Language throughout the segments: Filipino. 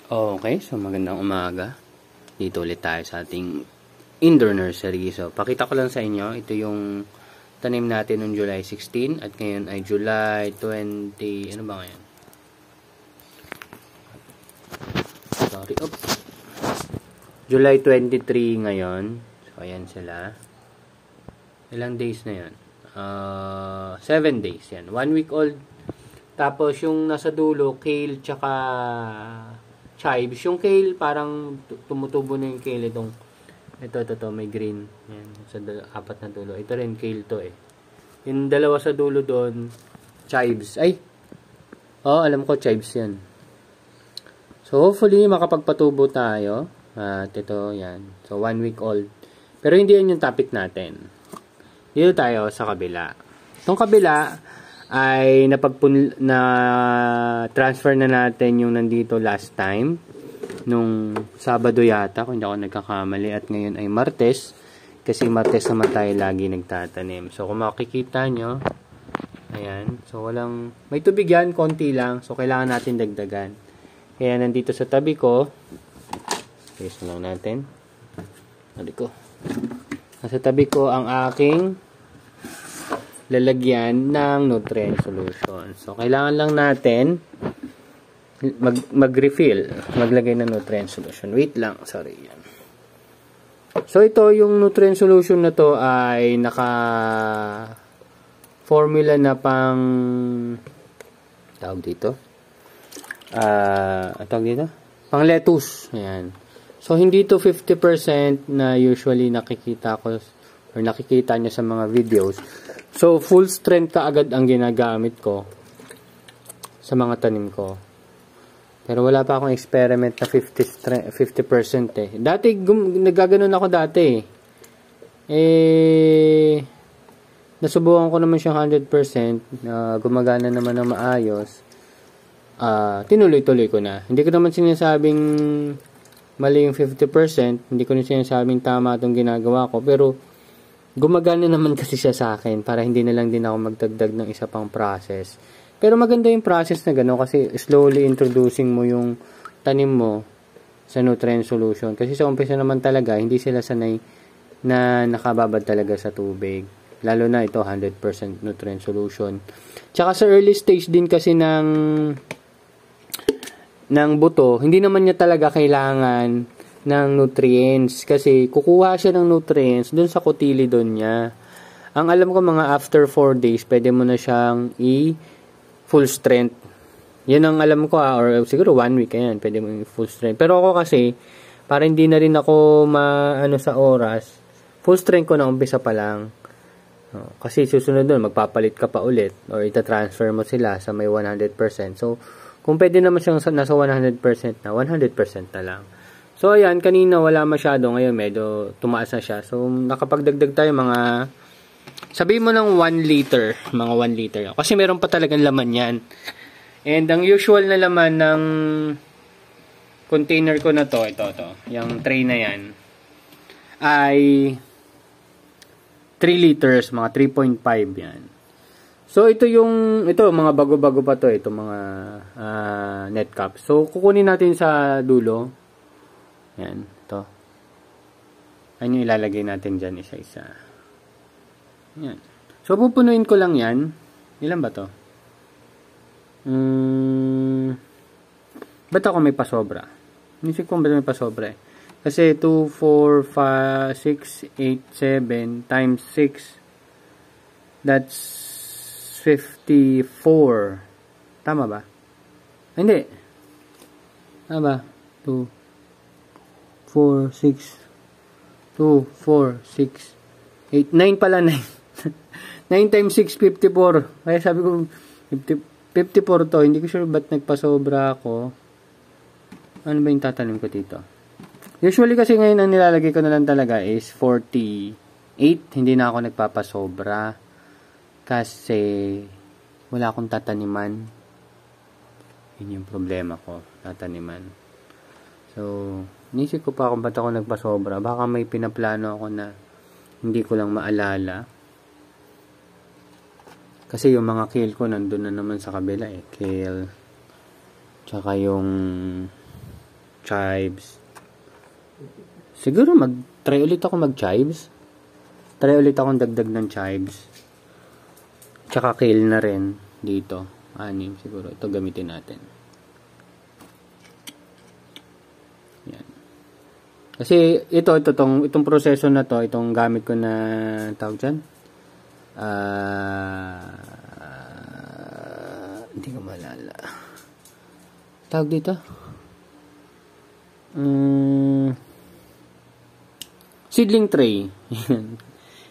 Okay, so magandang umaga. Dito ulit tayo sa ating indoor nursery. So, pakita ko lang sa inyo, ito yung tanim natin noong July 16 at ngayon ay July 20, ano ba ngayon? Sorry, oops. July 23 ngayon. So, ayan sila. Ilang days na yan? 7 days yan. 1 week old. Tapos yung nasa dulo, kale tsaka chives. Yung kale, parang tumutubo na yung kale itong ito, may green. Yan, sa apat na dulo. Ito rin, kale to eh. Yung dalawa sa dulo doon, chives. Ay! Alam ko, chives yan. So, hopefully, makapagpatubo tayo. At ito, yan. So, 1 week old. Pero hindi yan yung topic natin. Dito tayo sa kabila. Itong kabila ay na-transfer na natin yung nandito last time. Nung Sabado yata, kung hindi ako nagkakamali. At ngayon ay Martes. Kasi Martes naman tayo lagi nagtatanim. So, kung makikita nyo, ayan. So, may tubig yan, konti lang. So, kailangan natin dagdagan. Kaya nandito sa tabi ko, ayos lang natin. Nasa tabi ko ang aking lalagyan ng nutrient solution. So, kailangan lang natin mag-refill. Maglagay ng nutrient solution. Wait lang. Sorry. Yan. So, ito yung nutrient solution na to ay naka-formula na pang tawag dito? Pang lettuce. Ayan. So, hindi to 50% na usually nakikita ko or nakikita nyo sa mga videos. So, full strength kaagad ang ginagamit ko sa mga tanim ko. Pero wala pa akong experiment na 50% eh. Dati, nagaganon ako dati eh. Nasubukan ko naman siyang 100%. Gumagana naman ng maayos. Tinuloy-tuloy ko na. Hindi ko naman sinasabing mali yung 50%. Hindi ko naman sinasabing tama itong ginagawa ko. Pero, gumagana naman kasi siya sa akin para hindi na lang din ako magdagdag ng isa pang process. Pero maganda yung process na gano'n kasi slowly introducing mo yung tanim mo sa nutrient solution. Kasi sa umpisa naman talaga, hindi sila sanay na nakababad talaga sa tubig. Lalo na ito, 100% nutrient solution. Tsaka sa early stage din kasi ng buto, hindi naman niya talaga kailangan ng nutrients kasi kukuha siya ng nutrients dun sa cotyledon niya. Ang alam ko mga after 4 days, pwede mo na siyang full strength. Yan ang alam ko or siguro 1 week ayan, pwede mo full strength. Pero ako kasi, para hindi na rin ako sa oras, full strength ko na umpisa pa lang. Kasi susunod doon, magpapalit ka pa ulit or ita-transfer mo sila sa may 100%. So, kung pwede naman siyang nasa 100% na, 100% na lang. So, ayan, kanina wala masyado. Ngayon, medyo tumaas na siya. So, nakapagdagdag tayo mga, sabihin mo ng 1 liter. Mga 1 liter. Kasi meron pa talagang laman yan. And, ang usual na laman ng container ko na to, ito. Yung tray na yan, ay 3 liters, mga 3.5 yan. So, ito mga bago-bago pa to. Ito mga net cap. So, kukunin natin sa dulo. Yan, ito. Ano yung ilalagay natin dyan isa-isa. Yan. So, pupunuin ko lang yan. Ilan ba to? Ba't ako may pasobra? Nisip ko ba't may pasobra eh. Kasi 2, 4, 5, 6, 8, 7 times 6. That's 54. Tama ba? Hindi. Tama ba? 2, 4, 6, 2, 4, 6, 8, 9 pala, 9. 9 times 6, 54. Kaya sabi ko, 54 to. Hindi ko sure ba't nagpasobra ako. Ano ba yung tatanim ko dito? Usually kasi ngayon ang nilalagay ko na lang talaga is 48. Hindi na ako nagpapasobra. Kasi wala akong tataniman. Yun yung problema ko. Tataniman. So, nisip ko pa kung ba't ako nagpasobra. Baka may pinaplano ako na hindi ko lang maalala. Kasi yung mga kale ko nandun na naman sa kabila eh. Kale. Tsaka yung chives. Siguro try ulit ako mag-chives. Try ulit akong dagdag ng chives. Tsaka kale na rin dito. 6 siguro. Ito gamitin natin. Yan. Kasi itong proseso na to, itong gamit ko na tawag dyan. Hindi ko malala. Tawag dito. Seedling tray.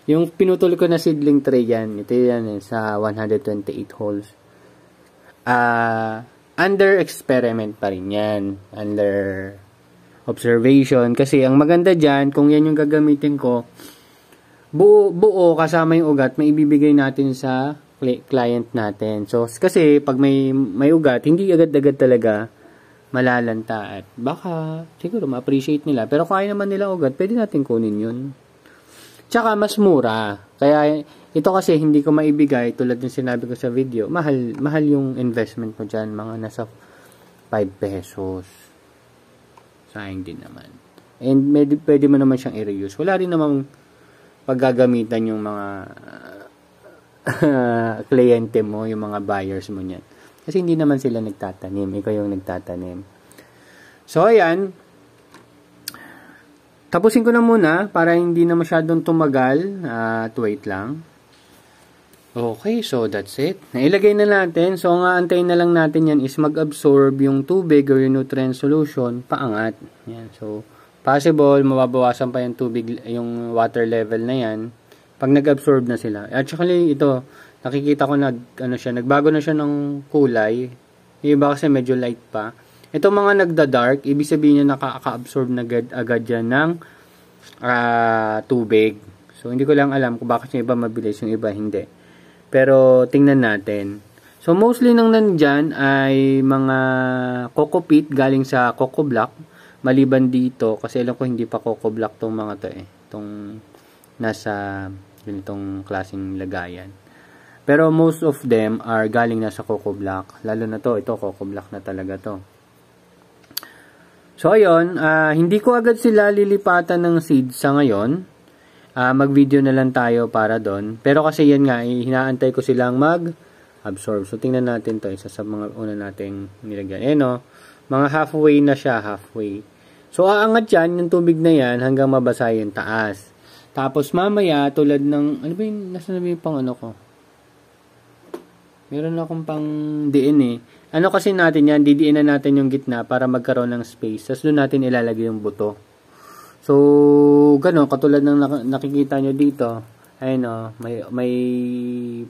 Yung pinutol ko na seedling tray yan. Ito yan sa 128 holes. Under experiment pa rin yan. Under observation. Kasi ang maganda dyan, kung yan yung gagamitin ko, buo kasama yung ugat, may ibibigay natin sa client natin. So, kasi pag may ugat, hindi agad-agad talaga malalanta at baka siguro ma-appreciate nila. Pero kung ayaw naman nila ugat, pwede natin kunin yun. Tsaka mas mura. Kaya ito kasi hindi ko maibigay tulad ng sinabi ko sa video. Mahal yung investment mo dyan. Mga nasa 5 pesos. Sayang din naman. And pwede mo naman siyang i-reuse. Wala rin namang paggagamitan yung mga kliyente mo, yung mga buyers mo niyan. Kasi hindi naman sila nagtatanim. Ikaw yung nagtatanim. So, ayan. Tapusin ko na muna para hindi na masyadong tumagal. Wait lang. Okay, so that's it. Nailagay na natin. So, ang aantayin na lang natin yan is mag-absorb yung tubig or yung nutrient solution paangat. Yan. So, possible, mababawasan pa yung tubig, yung water level na yan pag nag-absorb na sila. At saka ito, nakikita ko nagbago na siya ng kulay. Yung iba kasi medyo light pa. Ito mga nagda-dark, ibig sabihin niya nakaka-absorb na agad yan ng tubig. So, hindi ko lang alam kung bakit yung iba mabilis, yung iba hindi. Pero, tingnan natin. So, mostly nang nandyan ay mga coco peat galing sa coco block. Maliban dito, kasi alam ko hindi pa coco block tong mga to Itong nasa ganitong klaseng lagayan. Pero most of them are galing na sa coco block. Lalo na ito coco block na talaga to. So, ayun, hindi ko agad sila lilipatan ng seeds sa ngayon. Mag-video na lang tayo para doon. Pero kasi yan nga, hinaantay ko silang mag-absorb. So, tingnan natin to. Isa sa mga una nating nilagyan. Mga halfway na siya, halfway. So, aangat yan, yung tubig na yan, hanggang mabasa yung taas. Tapos, mamaya, tulad ng, nasa na yung pang ko? Meron akong pang diin Ano kasi natin yan, didiin na natin yung gitna para magkaroon ng space. Tapos doon natin ilalagay yung buto. So, gano'n, katulad ng nakikita nyo dito. Ayun may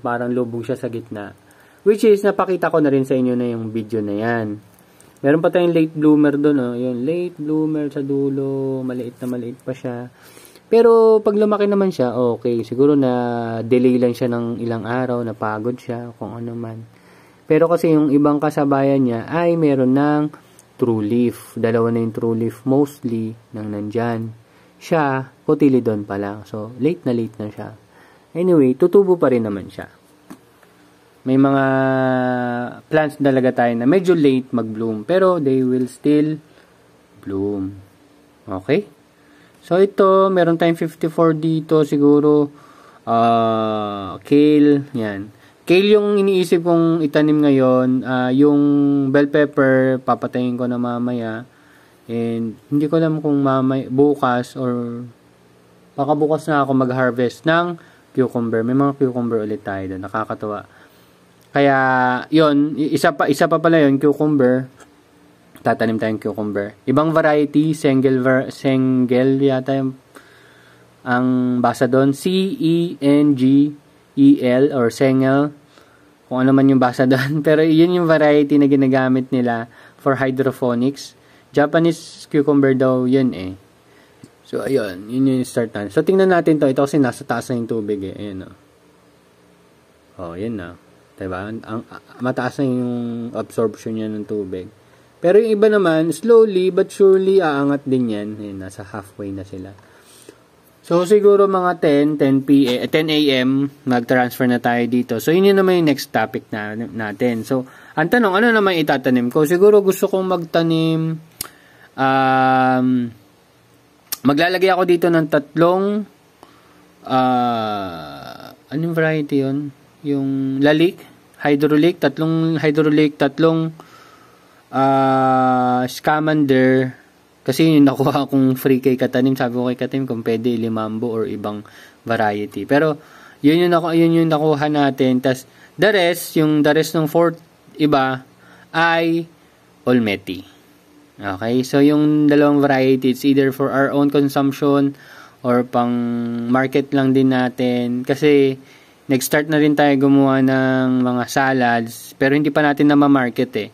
parang lubog siya sa gitna. Which is, napakita ko na rin sa inyo na yung video na yan. Meron pa tayong late bloomer doon. Yung late bloomer sa dulo, maliit na maliit pa siya. Pero, pag lumaki naman siya, okay. Siguro na delay lang siya ng ilang araw, napagod siya, kung ano man. Pero kasi yung ibang kasabayan niya ay meron ng true leaf. Dalawa na yung true leaf mostly nang nandyan. Siya, cotyledon pa lang. So, late na siya. Anyway, tutubo pa rin naman siya. May mga plants talaga tayo na medyo late mag-bloom. Pero they will still bloom. Okay? So, ito, meron tayong 54 dito. Siguro, kale. Yan. Kale yung iniisip kong itanim ngayon. Yung bell pepper, papatayin ko na mamaya. And, hindi ko alam kung bukas or baka bukas na ako mag-harvest ng cucumber. May mga cucumber ulit tayo doon. Nakakatuwa. Kaya, yon isa pa pala yon cucumber. Tatanim tayong cucumber. Ibang variety, Sengel yata yung ang basa doon. C-E-N-G-E-L or Sengel. Kung ano man yung basa doon. Pero yun yung variety na ginagamit nila for hydroponics. Japanese cucumber daw yun So, ayun. Yun yung start natin. So, tingnan natin to. Ito kasi nasa taas na yung tubig Ayun yun na. Diba? Mataas na yung absorption niya ng tubig. Pero yung iba naman, slowly but surely, aangat din yan. Ayun, nasa halfway na sila. So, siguro mga 10 a.m. mag-transfer na tayo dito. So, yun naman yung next topic natin. So, ang tanong, ano naman itatanim ko? Siguro gusto kong magtanim Maglalagay ako dito ng tatlong anong variety yun? Yung lalik, hydraulic, tatlong Scamander. Kasi yung nakuha akong free kay Katanim, sabi ko kay Katanim kung pwede limambo or ibang variety. Pero yun yung nakuha natin. Tas the rest ng fourth iba ay Olmeti. Okay, so yung dalawang variety, it's either for our own consumption or pang market lang din natin. Kasi nag-start na rin tayo gumawa ng mga salads, pero hindi pa natin na ma-market eh.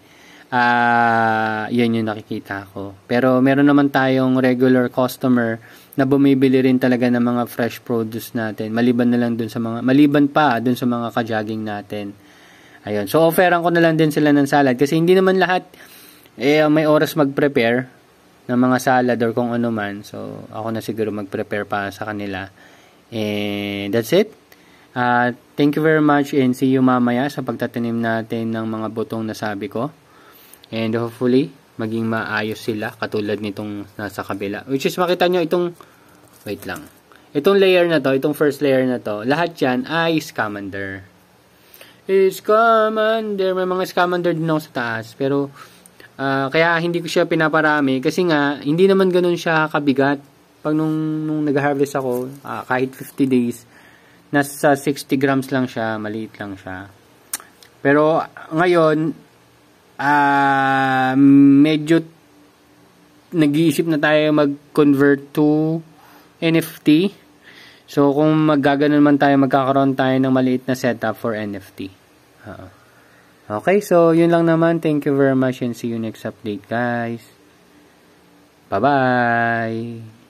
Yun yung nakikita ko. Pero meron naman tayong regular customer na bumibili rin talaga ng mga fresh produce natin. Maliban pa dun sa mga ka-jogging natin. Ayun. So offeran ko na lang din sila ng salad kasi hindi naman lahat may oras mag-prepare ng mga salad or kung ano man. So ako na siguro mag-prepare pa sa kanila. And that's it. Thank you very much and see you mamaya sa pagtatanim natin ng mga butong na sabi ko. And hopefully, maging maayos sila katulad nitong nasa kabila. Which is makita nyo itong, wait lang. Itong layer na to, itong first layer na to, lahat yan ay Scamander. Scamander. May mga Scamander din ako sa taas. Pero, kaya hindi ko siya pinaparami. Kasi nga, hindi naman ganun siya kabigat. Pag nung nag-harvest ako, kahit 50 days, nasa 60 grams lang siya. Maliit lang siya. Pero, ngayon, medyo nag-iisip na tayo mag-convert to NFT. So, kung magaganon man tayo, magkakaroon tayo ng maliit na setup for NFT. Okay, so yun lang naman. Thank you very much and see you next update, guys. Bye-bye!